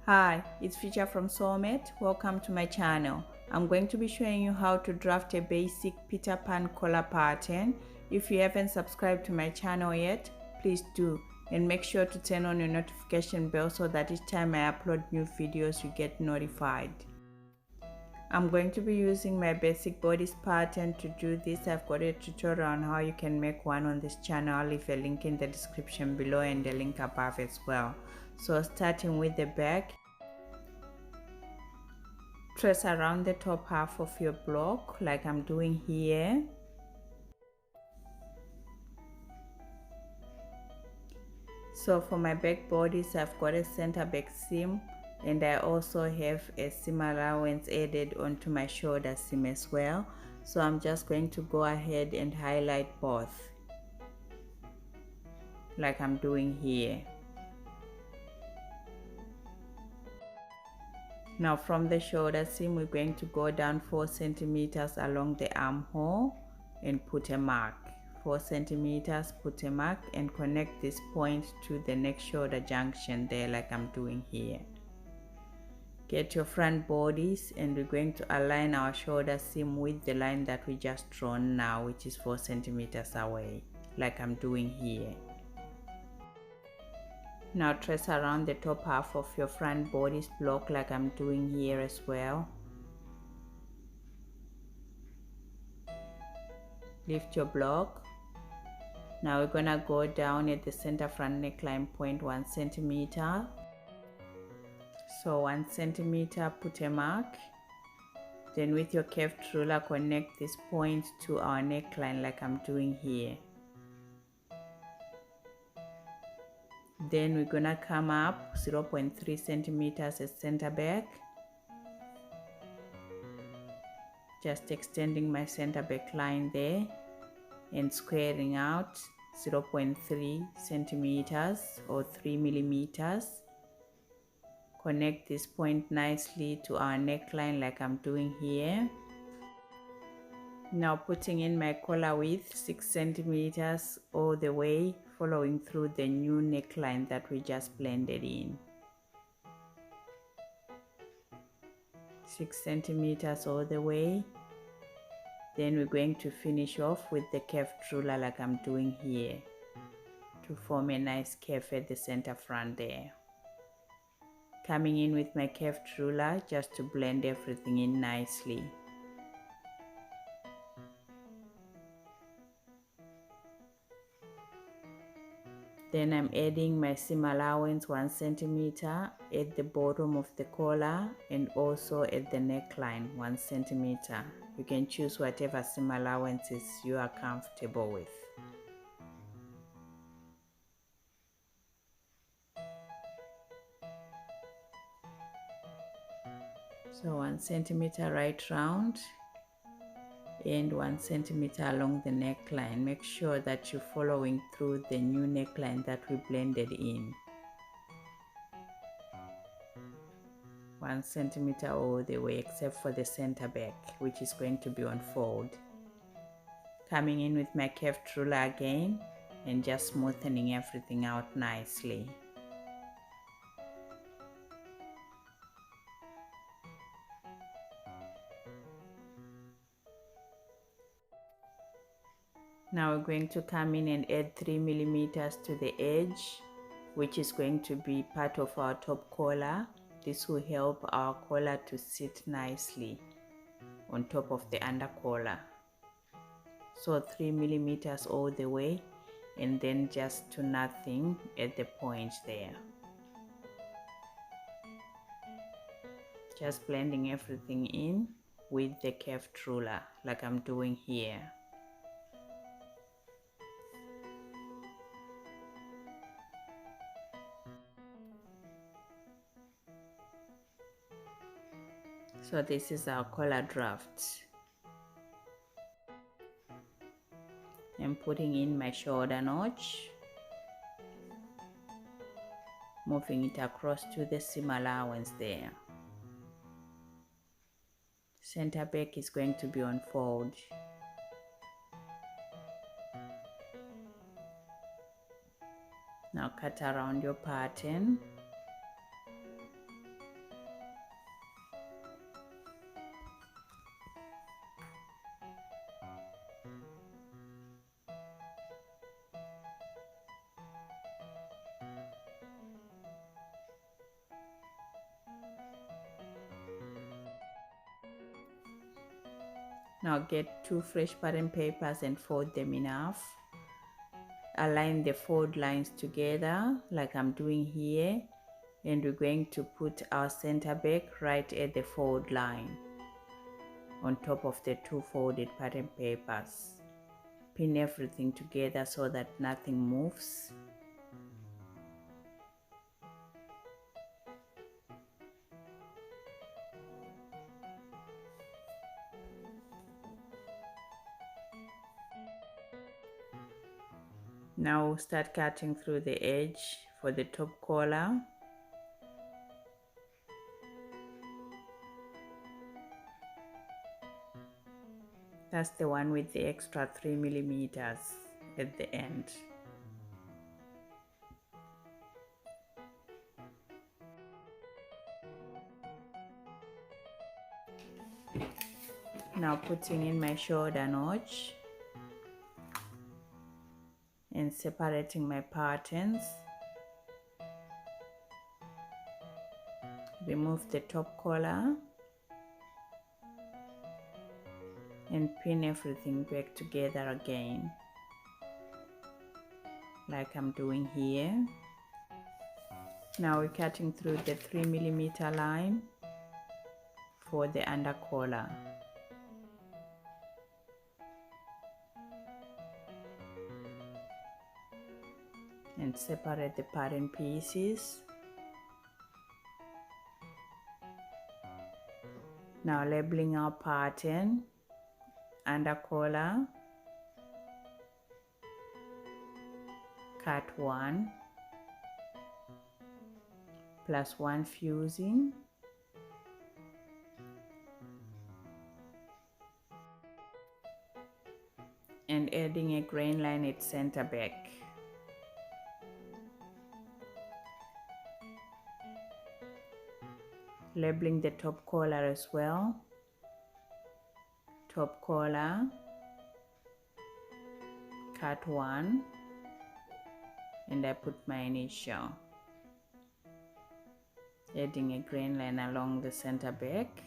Hi, it's Future from Sewmate. Welcome to my channel. I'm going to be showing you how to draft a basic Peter Pan collar pattern. If you haven't subscribed to my channel yet, please do, and make sure to turn on your notification bell so that each time I upload new videos you get notified. I'm going to be using my basic bodice pattern to do this. I've got a tutorial on how you can make one on this channel. I'll leave a link in the description below and a link above as well. So starting with the back, trace around the top half of your block like I'm doing here. So for my back bodice, I've got a center back seam, and I also have a seam allowance added onto my shoulder seam as well. So I'm just going to go ahead and highlight both like I'm doing here. Now from the shoulder seam, we're going to go down 4 centimeters along the armhole and put a mark. 4 centimeters, put a mark, and connect this point to the next shoulder junction there like I'm doing here. Get your front bodice, and we're going to align our shoulder seam with the line that we just drawn now, which is 4 centimeters away like I'm doing here. Now trace around the top half of your front bodice block like I'm doing here as well. Lift your block. Now we're gonna go down at the center front neckline point 1 centimeter. So 1 centimeter, put a mark. Then with your curved ruler, connect this point to our neckline like I'm doing here. Then we're gonna come up 0.3 centimeters at center back. Just extending my center back line there and squaring out 0.3 centimeters or 3 millimeters. Connect this point nicely to our neckline like I'm doing here. Now putting in my collar width 6 centimeters all the way, following through the new neckline that we just blended in. 6 centimeters all the way. Then we're going to finish off with the curved ruler like I'm doing here to form a nice curve at the center front there. Coming in with my curved ruler just to blend everything in nicely. Then I'm adding my seam allowance 1 centimeter at the bottom of the collar and also at the neckline 1 centimeter. You can choose whatever seam allowances you are comfortable with. So 1 centimeter right round and 1 centimeter along the neckline. Make sure that you're following through the new neckline that we blended in. 1 centimeter all the way except for the center back, which is going to be on fold. Coming in with my curved ruler again and just smoothing everything out nicely. Now we're going to come in and add 3 millimeters to the edge, which is going to be part of our top collar. This will help our collar to sit nicely on top of the under collar. So 3 millimeters all the way, and then just to nothing at the point there. Just blending everything in with the curved ruler like I'm doing here. So this is our collar draft. I'm putting in my shoulder notch, moving it across to the seam allowance there. Center back is going to be on fold. Now cut around your pattern. Now get 2 fresh pattern papers and fold them in half. Align the fold lines together like I'm doing here, and we're going to put our center back right at the fold line on top of the 2 folded pattern papers. Pin everything together so that nothing moves. Now start cutting through the edge for the top collar. That's the one with the extra 3 millimeters at the end. Now putting in my shoulder notch and separating my patterns. Remove the top collar and pin everything back together again like I'm doing here. Now we're cutting through the 3 millimeter line for the under collar. And separate the pattern pieces. Now labeling our pattern, under collar, cut 1, plus 1 fusing, and adding a grain line at center back. Labeling the top collar as well, top collar, cut 1, and I put my initial, adding a grain line along the center back,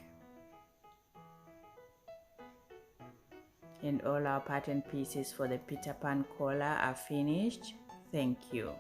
and all our pattern pieces for the Peter Pan collar are finished. Thank you.